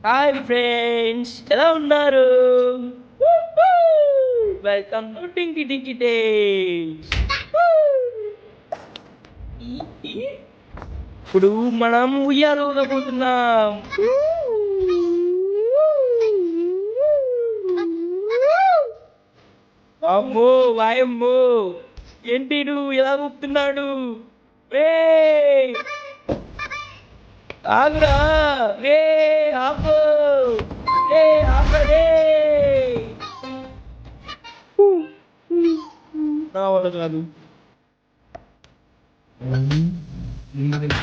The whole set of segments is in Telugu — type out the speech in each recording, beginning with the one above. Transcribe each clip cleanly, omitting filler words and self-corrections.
హాయ్ ఫ్రెండ్స్, ఎలా ఉన్నారు? Welcome to Tinki Tinki days. ఇప్పుడు మనం ఉయ్యాల ఊగబోతున్నాం. అమ్మో వాయమ్మో, ఏంటి నువ్వు ఎలా ఊపుతున్నాడు? ఆగురా, రే ఆపు, రే ఆపరే. నా వల్ల కాదు.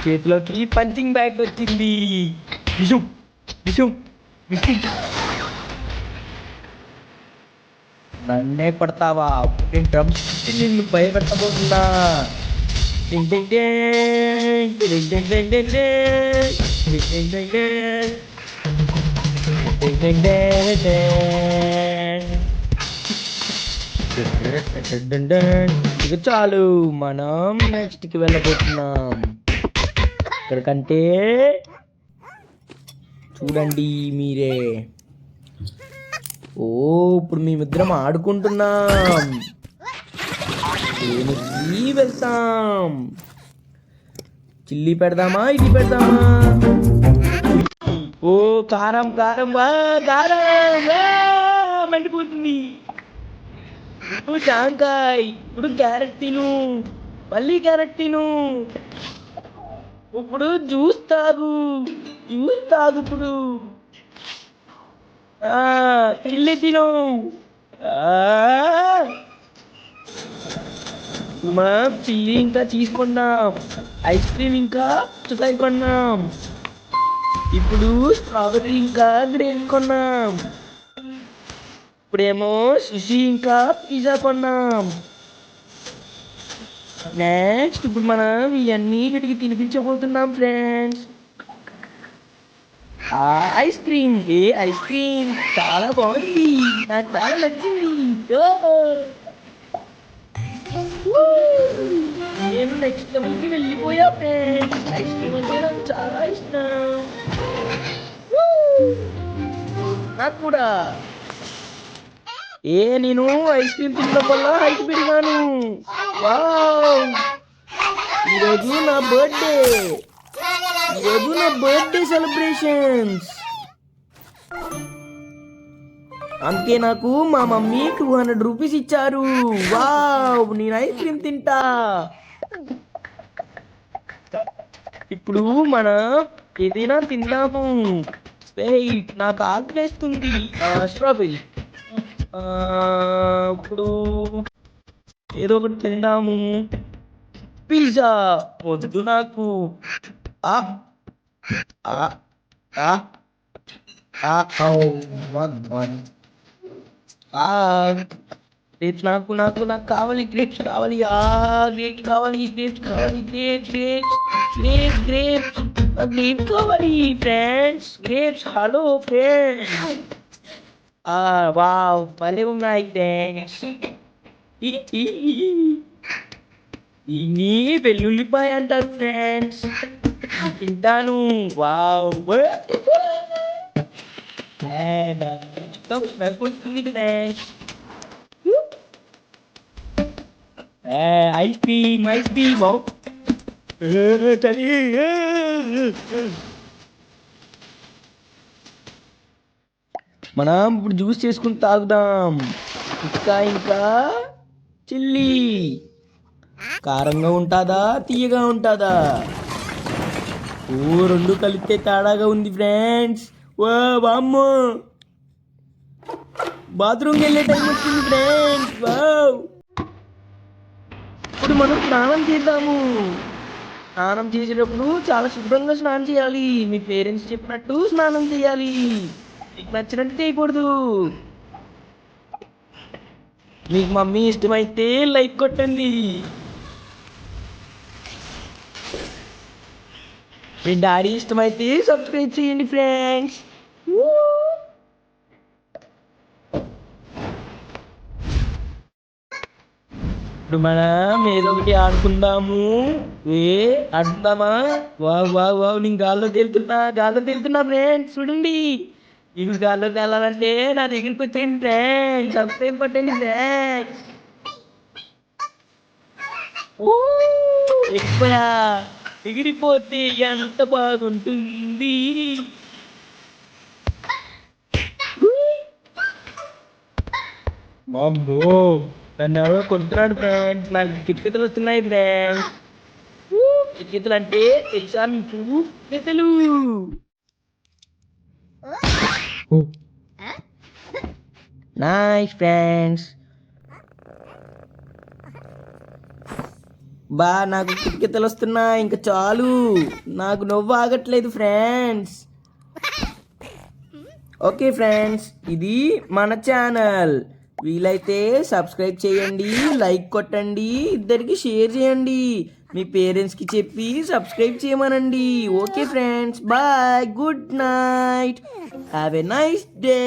చేతిలోకి పంచింగ్ బ్యాగ్ వచ్చింది. విషం విషం విషం. నన్నే కొడతావా? నేను డ్రమ్స్ నిన్ను భయపెట్టబోతున్నా. ఇక చాలు, మనం నెక్స్ట్కి వెళ్ళబోతున్నాం. ఎక్కడికంటే చూడండి మీరే. ఓ, ఇప్పుడు మేమిద్దరం ఆడుకుంటున్నాం. దేనికి వెళ్తాం? చిల్లి పెడదామా, ఇది పెడదామా? ఓ కారం కారం, వా కారం, మండిపోతుంది. ఇప్పుడు జాంకాయ్, ఇప్పుడు క్యారెట్ తిను, మళ్ళీ క్యారెట్ తిను. ఇప్పుడు జ్యూస్ తాగు, జ్యూస్ తాగు. ఇప్పుడు చిల్లి తిను. మా చిల్లి ఇంకా తీసుకున్నాం, ఐస్ క్రీమ్ ఇంకా పుచ్చకాయ కొన్నాం, ఇప్పుడు స్ట్రాబెర్రీ ఇంకా గ్రేప్ కొన్నాం, ఇప్పుడేమో సుషి ఇంకా పిజ్జా కొన్నాం. నెక్స్ట్ ఇప్పుడు మనం ఇవన్నీ వీటికి తినిపించబోతున్నాం friends. Ice cream, ice cream చాలా బాగుంది, నాకు చాలా నచ్చింది. నేను నెక్స్ట్ లెవెల్కి వెళ్ళిపోయా ఫ్రెండ్స్. ఐస్ క్రీమ్ అంటే నాకు చాలా ఇష్టం. నాకు కూడా. నేను ఐస్ క్రీమ్ తినడం వల్ల హైట్ పెరిగాను. వావ్, ఈరోజు నా బర్త్డే, ఈరోజు నా బర్త్డే సెలబ్రేషన్స్. అందుకే నాకు మా మమ్మీ 200 రూపీస్ ఇచ్చారు. వావ్, నేను ఐస్ క్రీమ్ తింటా. ఇప్పుడు మనం ఏదైనా తిందాము. నాకు ఆకలేస్తుంది. స్ట్రాబెరీ. ఇప్పుడు ఏదో ఒకటి తిందాము. పిజ్జా వద్దు నాకు. గ్రేప్స్ నాకు నాకు నాకు కావాలి, గ్రేప్స్ కావాలి, గ్రేప్స్ కావాలి, గ్రేప్స్ కావాలి, grapes grapes grapes grapes grapes కావాలి friends. Grapes, hello friends. Wow, భలే ఉన్నాయి థ్యాంక్స్. ఇన్ని వెల్లుల్లిపాయ అంటారు ఫ్రెండ్స్, తింటాను. Wow, friends. Ice cream, ice cream. మనం ఇప్పుడు జ్యూస్ చేసుకుని తాగుదాం. ఇంకా చిల్లీ కారంగా ఉంటుందా, తీయగా ఉంటుందా? రెండు కలిపితే తేడాగా ఉంది ఫ్రెండ్స్. వామ్మో, బాత్రూమ్కి వెళ్ళే టైం వచ్చింది ఫ్రెండ్స్. వావ్, ఇప్పుడు మనం స్నానం చేద్దాము. స్నానం చేసేటప్పుడు చాలా శుభ్రంగా స్నానం చేయాలి. మీ పేరెంట్స్ చెప్పినట్టు స్నానం చేయాలి. మీకు నచ్చినట్టు చేయకూడదు. మీకు మమ్మీ ఇష్టమైతే లైక్ కొట్టండి. మీ డాడీ ఇష్టమైతే సబ్స్క్రైబ్ చేయండి ఫ్రెండ్స్. ఇప్పుడు మనం ఏదో ఒకటి ఆడుకుందాము. ఏ ఆడుకుందామా? వావ్ వావ్ వావ్, నేను గాల్లో తేలుతున్నా ఫ్రెండ్స్. చూడండి, ఇవి గాల్లో తేలాలంటే నా దగ్గరికి వచ్చేయండి ఫ్రెండ్స్. సబ్స్క్రైబ్ కొట్టండి ఫ్రెండ్స్. ఓ ఎక్కువా ఎగిరిపోతే ఎంత బాగుంటుంది. అమ్మో, నన్ను ఎవరో కొడుతున్నాడు ఫ్రెండ్స్. నాకు కిటికీలు వస్తున్నాయి ఫ్రెండ్స్. కిటికీలు అంటే తెలుసా మీకు? కిటికీలు. Nice friends. బా, నాకు కిటికీలు వస్తున్నాయి. ఇంకా చాలు, నాకు నవ్వు ఆగట్లేదు ఫ్రెండ్స్. ఓకే ఫ్రెండ్స్, ఇది మన ఛానల్. వీలైతే సబ్స్క్రైబ్ చేయండి, లైక్ కొట్టండి, ఇద్దరికి షేర్ చేయండి, మీ పేరెంట్స్కి చెప్పి సబ్స్క్రైబ్ చేయమనండి. Okay friends, bye, good night, have a nice day.